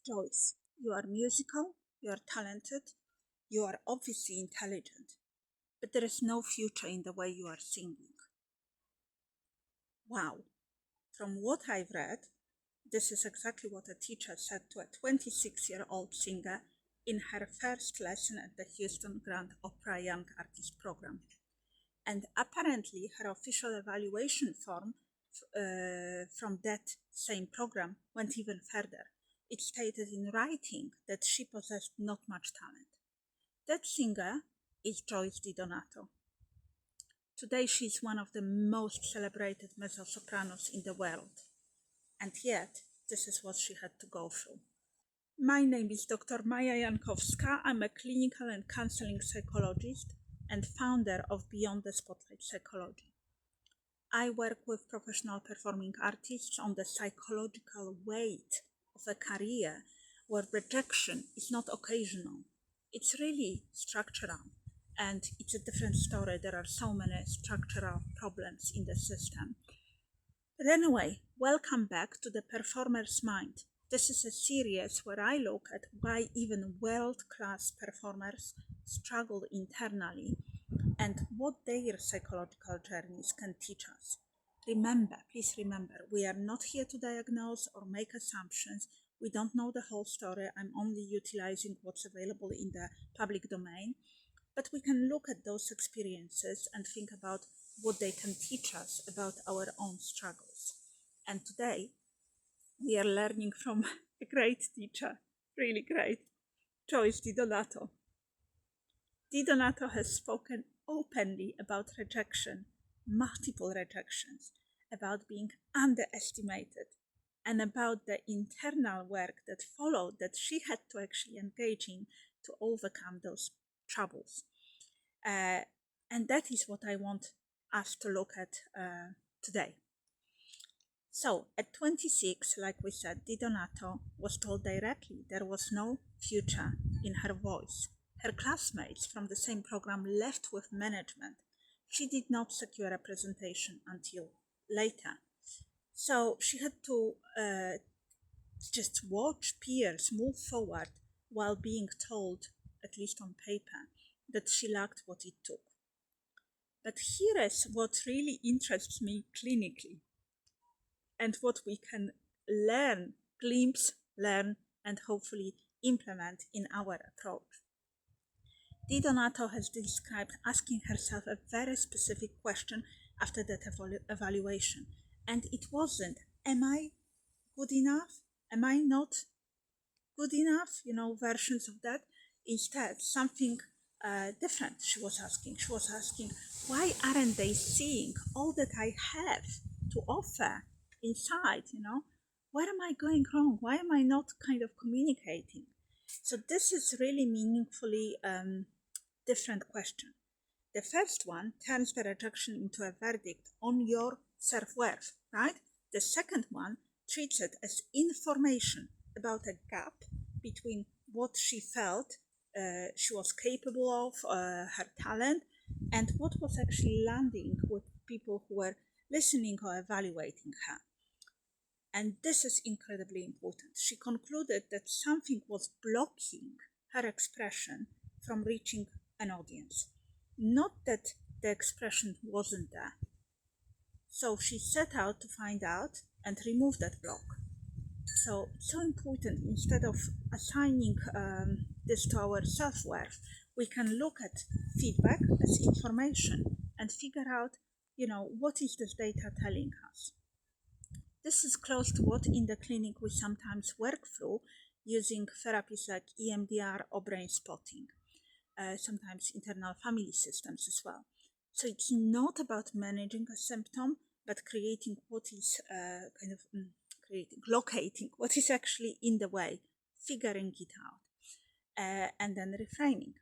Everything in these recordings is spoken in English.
Joyce, you are musical, you are talented, you are obviously intelligent, but there is no future in the way you are singing. Wow. From what I've read, this is exactly what a teacher said to a 26-year-old singer in her first lesson at the Houston Grand Opera Young Artist Program. And apparently her official evaluation form from that same program went even further. It stated in writing that she possessed not much talent. That singer is Joyce Donato. Today she is one of the most celebrated mezzo-sopranos in the world. And yet, this is what she had to go through. My name is Dr. Maja Jankowska. I'm a clinical and counseling psychologist and founder of Beyond the Spotlight Psychology. I work with professional performing artists on the psychological weight of a career where rejection is not occasional. It's really structural, and it's a different story. There are so many structural problems in the system. But anyway, welcome back to the Performer's Mind. This is a series where I look at why even world-class performers struggle internally and what their psychological journeys can teach us. Remember, please remember, we are not here to diagnose or make assumptions. We don't know the whole story. I'm only utilizing what's available in the public domain. But we can look at those experiences and think about what they can teach us about our own struggles. And today, we are learning from a great teacher, really great, Joyce Donato. Donato has spoken openly about rejection, multiple rejections, about being underestimated, and about the internal work that followed that she had to actually engage in to overcome those troubles. And that is what I want us to look at today. So at 26, like we said, Donato was told directly there was no future in her voice. Her classmates from the same program left with management. She did not secure a presentation until later. So she had to just watch peers move forward while being told, at least on paper, that she lacked what it took. But here is what really interests me clinically, and what we can learn, glimpse, learn, and hopefully implement in our approach. Donato has described asking herself a very specific question after that evaluation. And it wasn't, am I good enough? Am I not good enough? Versions of that. Instead, something different she was asking. She was asking, why aren't they seeing all that I have to offer inside? Where am I going wrong? Why am I not kind of communicating? So this is really meaningfully different question. The first one turns the rejection into a verdict on your self-worth, right? The second one treats it as information about a gap between what she felt she was capable of, her talent, and what was actually landing with people who were listening or evaluating her. And this is incredibly important. She concluded that something was blocking her expression from reaching an audience. Not that the expression wasn't there. So she set out to find out and remove that block. So it's so important, instead of assigning this to our self-worth, we can look at feedback as information and figure out, what is this data telling us? This is close to what in the clinic we sometimes work through using therapies like EMDR or brain spotting, sometimes internal family systems as well. So it's not about managing a symptom, but creating what is locating what is actually in the way, figuring it out, and then reframing.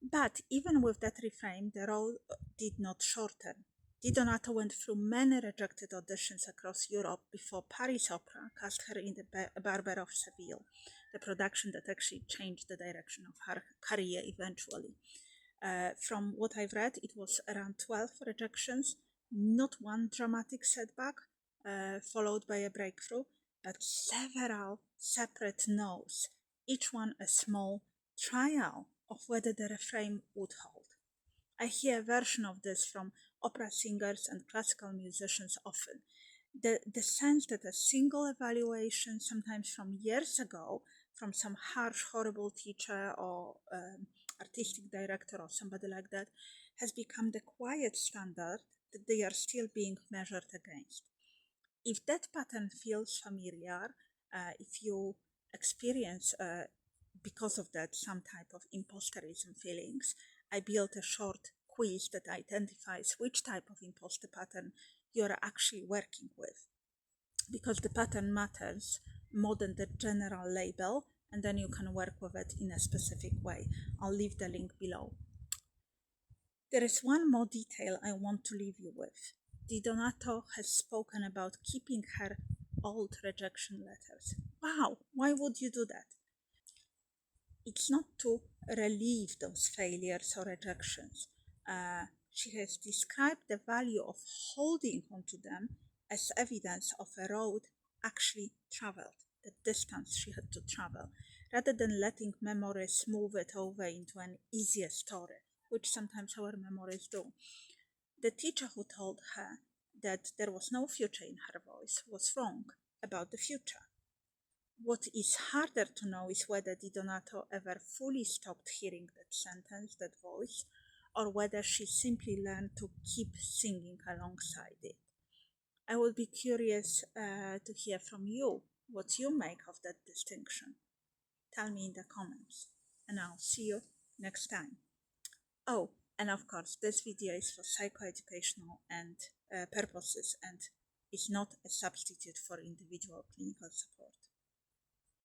But even with that reframe, the role did not shorten. Donato went through many rejected auditions across Europe before Paris Opera cast her in the Barber of Seville, the production that actually changed the direction of her career eventually. From what I've read, it was around 12 rejections, not one dramatic setback, followed by a breakthrough. but several separate no's, each one a small trial of whether the refrain would hold. I hear a version of this from opera singers and classical musicians often. The sense that a single evaluation, sometimes from years ago, from some harsh, horrible teacher or artistic director or somebody like that, has become the quiet standard that they are still being measured against. If that pattern feels familiar, if you experience because of that some type of imposterism feelings, I built a short quiz that identifies which type of imposter pattern you're actually working with, because the pattern matters more than the general label, and then you can work with it in a specific way. I'll leave the link below. There is one more detail I want to leave you with. Di Donato has spoken about keeping her old rejection letters. Wow, why would you do that? It's not to relieve those failures or rejections. She has described the value of holding onto them as evidence of a road actually traveled, the distance she had to travel, rather than letting memories move it over into an easier story, which sometimes our memories do. The teacher who told her that there was no future in her voice was wrong about the future. What is harder to know is whether Di Donato ever fully stopped hearing that sentence, that voice, or whether she simply learned to keep singing alongside it. I would be curious to hear from you what you make of that distinction. Tell me in the comments, and I'll see you next time. Oh, and of course, this video is for psychoeducational and purposes and is not a substitute for individual clinical support.